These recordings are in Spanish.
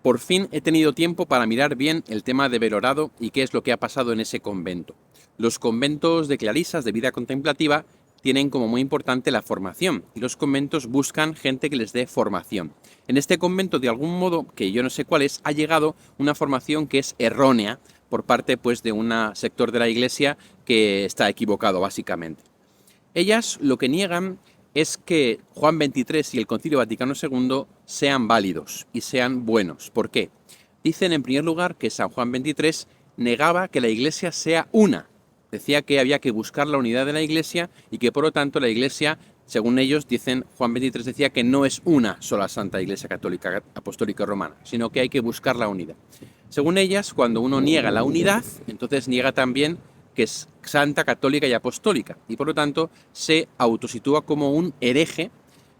Por fin he tenido tiempo para mirar bien el tema de Belorado y qué es lo que ha pasado en ese convento. Los conventos de clarisas de vida contemplativa tienen como muy importante la formación y los conventos buscan gente que les dé formación. En este convento, de algún modo, que yo no sé cuál es, ha llegado una formación que es errónea por parte pues, de un sector de la Iglesia que está equivocado, básicamente. Ellas lo que niegan es que Juan XXIII y el Concilio Vaticano II sean válidos y sean buenos. ¿Por qué? Dicen, en primer lugar, que San Juan XXIII negaba que la Iglesia sea una. Decía que había que buscar la unidad de la Iglesia y que, por lo tanto, la Iglesia, según ellos, dicen, Juan XXIII decía que no es una sola Santa Iglesia Católica Apostólica Romana, sino que hay que buscar la unidad. Según ellas, cuando uno niega la unidad, entonces niega también que es santa, católica y apostólica, y por lo tanto se autositúa como un hereje,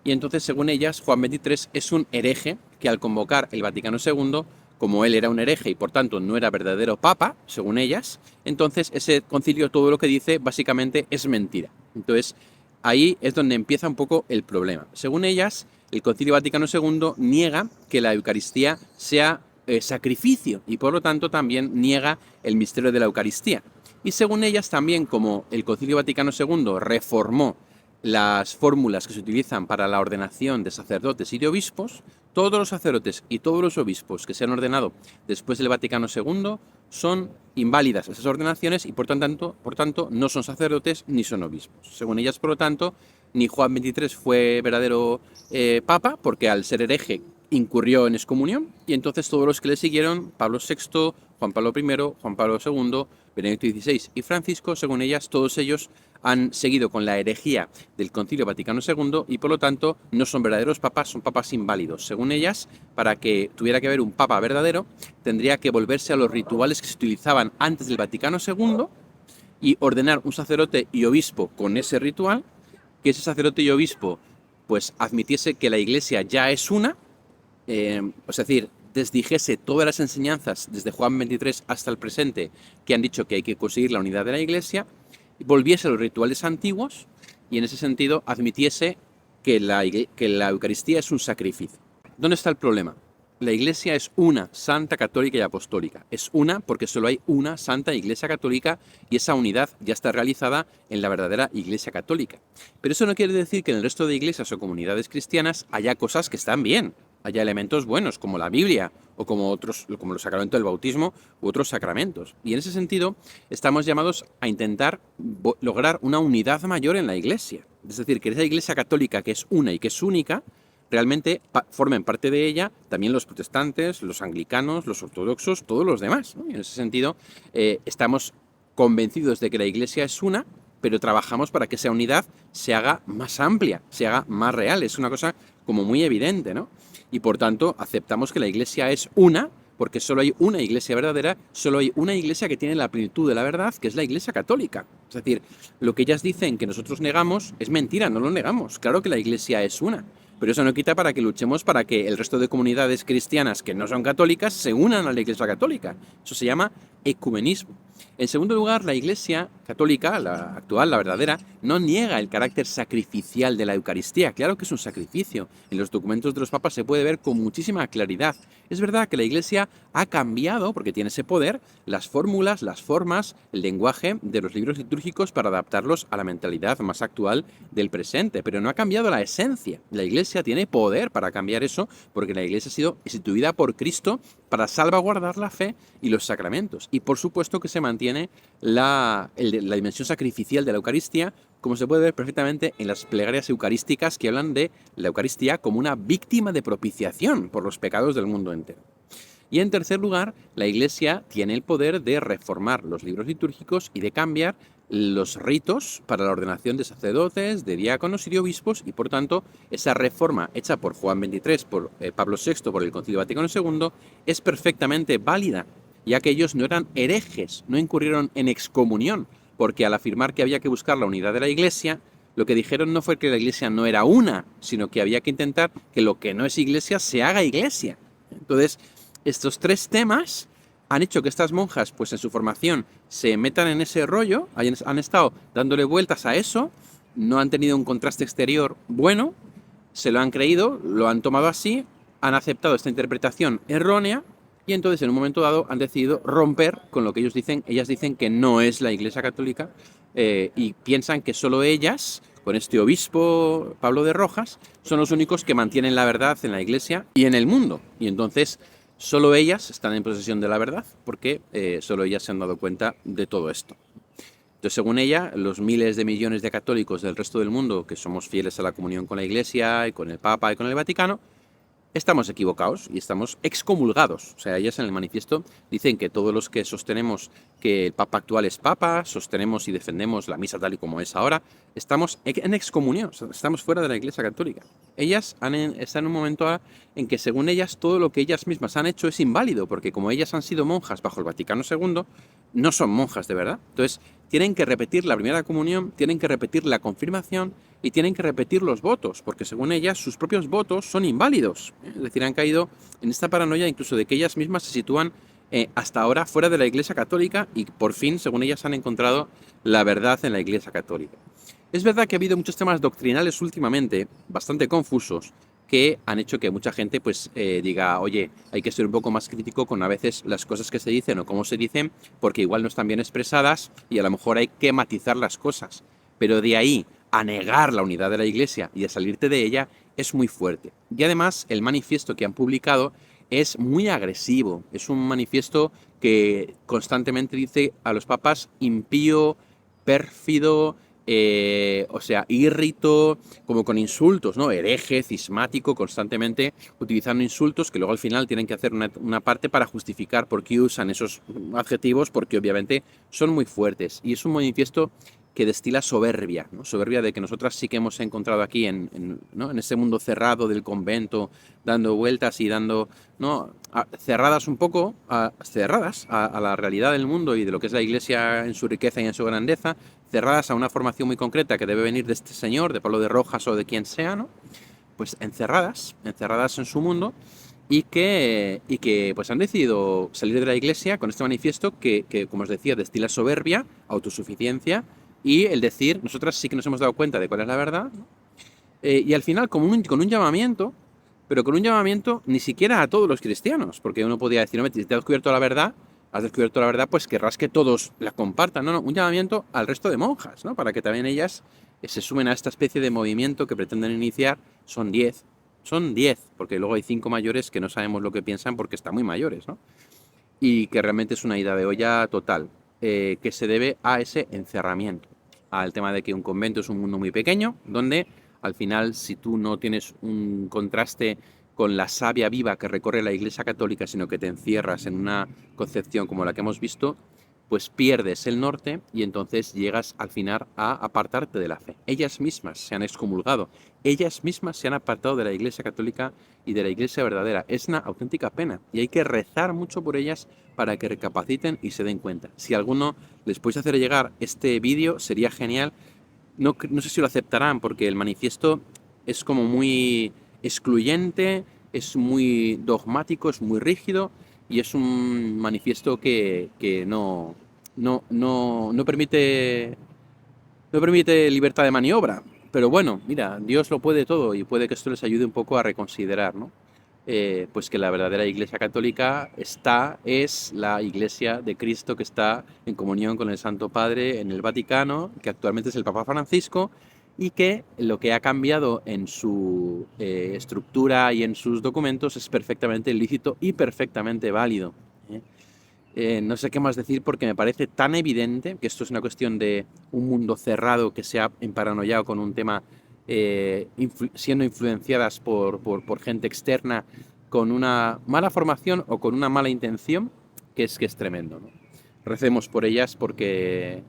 y entonces, según ellas, Juan XXIII es un hereje que al convocar el Vaticano II, como él era un hereje y por tanto no era verdadero papa, según ellas, entonces ese concilio todo lo que dice básicamente es mentira. Entonces ahí es donde empieza un poco el problema. Según ellas, el Concilio Vaticano II niega que la Eucaristía sea sacrificio y por lo tanto también niega el misterio de la Eucaristía. Y según ellas también, como el Concilio Vaticano II reformó las fórmulas que se utilizan para la ordenación de sacerdotes y de obispos, todos los sacerdotes y todos los obispos que se han ordenado después del Vaticano II son inválidas esas ordenaciones y por tanto no son sacerdotes ni son obispos. Según ellas, por lo tanto, ni Juan XXIII fue verdadero papa, porque al ser hereje incurrió en excomunión, y entonces todos los que le siguieron, Pablo VI, Juan Pablo I, Juan Pablo II, Benedicto XVI y Francisco, según ellas, todos ellos han seguido con la herejía del Concilio Vaticano II y por lo tanto no son verdaderos papas, son papas inválidos. Según ellas, para que tuviera que haber un papa verdadero, tendría que volverse a los rituales que se utilizaban antes del Vaticano II y ordenar un sacerdote y obispo con ese ritual, que ese sacerdote y obispo pues admitiese que la Iglesia ya es una, es decir, desdijese todas las enseñanzas desde Juan XXIII hasta el presente que han dicho que hay que conseguir la unidad de la Iglesia, volviese a los rituales antiguos y en ese sentido admitiese que la Eucaristía es un sacrificio. ¿Dónde está el problema? La Iglesia es una, santa, católica y apostólica. Es una porque solo hay una santa Iglesia católica y esa unidad ya está realizada en la verdadera Iglesia católica. Pero eso no quiere decir que en el resto de iglesias o comunidades cristianas haya cosas que están bien, haya elementos buenos como la Biblia o como los sacramentos del bautismo u otros sacramentos. Y en ese sentido estamos llamados a intentar lograr una unidad mayor en la Iglesia. Es decir, que esa Iglesia católica que es una y que es única, realmente formen parte de ella también los protestantes, los anglicanos, los ortodoxos, todos los demás, ¿no? Y en ese sentido estamos convencidos de que la Iglesia es una, pero trabajamos para que esa unidad se haga más amplia, se haga más real. Es una cosa como muy evidente, ¿no? Y por tanto aceptamos que la Iglesia es una, porque solo hay una Iglesia verdadera, solo hay una Iglesia que tiene la plenitud de la verdad, que es la Iglesia católica. Es decir, lo que ellas dicen que nosotros negamos es mentira, no lo negamos. Claro que la Iglesia es una, pero eso no quita para que luchemos para que el resto de comunidades cristianas que no son católicas se unan a la Iglesia católica. Eso se llama ecumenismo. En segundo lugar, la Iglesia católica, la actual, la verdadera, no niega el carácter sacrificial de la Eucaristía. Claro que es un sacrificio. En los documentos de los papas se puede ver con muchísima claridad. Es verdad que la Iglesia ha cambiado, porque tiene ese poder, las fórmulas, las formas, el lenguaje de los libros litúrgicos para adaptarlos a la mentalidad más actual del presente, pero no ha cambiado la esencia. La Iglesia tiene poder para cambiar eso, porque la Iglesia ha sido instituida por Cristo para salvaguardar la fe y los sacramentos. Y por supuesto que se mantiene la dimensión sacrificial de la Eucaristía, como se puede ver perfectamente en las plegarias eucarísticas que hablan de la Eucaristía como una víctima de propiciación por los pecados del mundo entero. Y en tercer lugar, la Iglesia tiene el poder de reformar los libros litúrgicos y de cambiar los ritos para la ordenación de sacerdotes, de diáconos y de obispos, y por tanto esa reforma hecha por Juan XXIII, por Pablo VI, por el Concilio Vaticano II, es perfectamente válida, ya que ellos no eran herejes, no incurrieron en excomunión, porque al afirmar que había que buscar la unidad de la Iglesia, lo que dijeron no fue que la Iglesia no era una, sino que había que intentar que lo que no es Iglesia se haga Iglesia. Entonces, estos tres temas han hecho que estas monjas, pues en su formación, se metan en ese rollo, han estado dándole vueltas a eso, no han tenido un contraste exterior bueno, se lo han creído, lo han tomado así, han aceptado esta interpretación errónea y entonces en un momento dado han decidido romper con lo que ellas dicen que no es la Iglesia Católica, y piensan que solo ellas, con este obispo Pablo de Rojas, son los únicos que mantienen la verdad en la Iglesia y en el mundo. Y entonces solo ellas están en posesión de la verdad porque solo ellas se han dado cuenta de todo esto. Entonces, según ella, los miles de millones de católicos del resto del mundo que somos fieles a la comunión con la Iglesia y con el Papa y con el Vaticano, estamos equivocados y estamos excomulgados. O sea, ellas en el manifiesto dicen que todos los que sostenemos que el Papa actual es Papa, sostenemos y defendemos la misa tal y como es ahora, estamos en excomunión, o sea, estamos fuera de la Iglesia Católica. Ellas están en un momento en que, según ellas, todo lo que ellas mismas han hecho es inválido, porque como ellas han sido monjas bajo el Vaticano II, no son monjas de verdad. Entonces, tienen que repetir la primera comunión, tienen que repetir la confirmación y tienen que repetir los votos, porque según ellas sus propios votos son inválidos. Es decir, han caído en esta paranoia incluso de que ellas mismas se sitúan hasta ahora fuera de la Iglesia Católica y por fin, según ellas, han encontrado la verdad en la Iglesia Católica. Es verdad que ha habido muchos temas doctrinales últimamente bastante confusos que han hecho que mucha gente pues diga, oye, hay que ser un poco más crítico con a veces las cosas que se dicen o cómo se dicen, porque igual no están bien expresadas y a lo mejor hay que matizar las cosas. Pero de ahí a negar la unidad de la Iglesia y a salirte de ella es muy fuerte. Y además el manifiesto que han publicado es muy agresivo. Es un manifiesto que constantemente dice a los papas impío, pérfido, o sea, írrito, como con insultos, ¿no? Hereje, cismático, constantemente utilizando insultos que luego al final tienen que hacer una parte para justificar por qué usan esos adjetivos, porque obviamente son muy fuertes. Y es un manifiesto que destila soberbia, ¿no? Soberbia de que nosotras sí que hemos encontrado aquí ¿no? en ese mundo cerrado del convento, dando vueltas y dando, ¿no? cerradas un poco, cerradas a la realidad del mundo y de lo que es la Iglesia en su riqueza y en su grandeza, cerradas a una formación muy concreta que debe venir de este señor, de Pablo de Rojas o de quien sea, ¿no? Pues encerradas en su mundo y que pues han decidido salir de la Iglesia con este manifiesto que como os decía, destila soberbia, autosuficiencia y el decir, nosotras sí que nos hemos dado cuenta de cuál es la verdad, ¿no? Y al final con un llamamiento, pero con un llamamiento ni siquiera a todos los cristianos, porque uno podría decir, no, si te has descubierto la verdad, pues querrás que todos la compartan. No, un llamamiento al resto de monjas, ¿no? Para que también ellas se sumen a esta especie de movimiento que pretenden iniciar. Son 10, porque luego hay 5 mayores que no sabemos lo que piensan porque están muy mayores, ¿no? Y que realmente es una ida de olla total, que se debe a ese encerramiento, al tema de que un convento es un mundo muy pequeño, donde al final, si tú no tienes un contraste con la savia viva que recorre la Iglesia Católica, sino que te encierras en una concepción como la que hemos visto, pues pierdes el norte y entonces llegas al final a apartarte de la fe. Ellas mismas se han excomulgado, ellas mismas se han apartado de la Iglesia Católica y de la Iglesia verdadera. Es una auténtica pena y hay que rezar mucho por ellas para que recapaciten y se den cuenta. Si alguno les puede hacer llegar este vídeo, sería genial. No sé si lo aceptarán porque el manifiesto es como muy excluyente, es muy dogmático, es muy rígido y es un manifiesto que no permite libertad de maniobra. Pero bueno, mira, Dios lo puede todo y puede que esto les ayude un poco a reconsiderar, ¿no? Pues que la verdadera Iglesia Católica es la Iglesia de Cristo que está en comunión con el Santo Padre en el Vaticano, que actualmente es el Papa Francisco, y que lo que ha cambiado en su estructura y en sus documentos es perfectamente lícito y perfectamente válido. No sé qué más decir porque me parece tan evidente que esto es una cuestión de un mundo cerrado que se ha emparanoiado con un tema siendo influenciadas por gente externa con una mala formación o con una mala intención, que es tremendo, ¿no? Recemos por ellas porque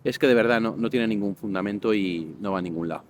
es que de verdad no tiene ningún fundamento y no va a ningún lado.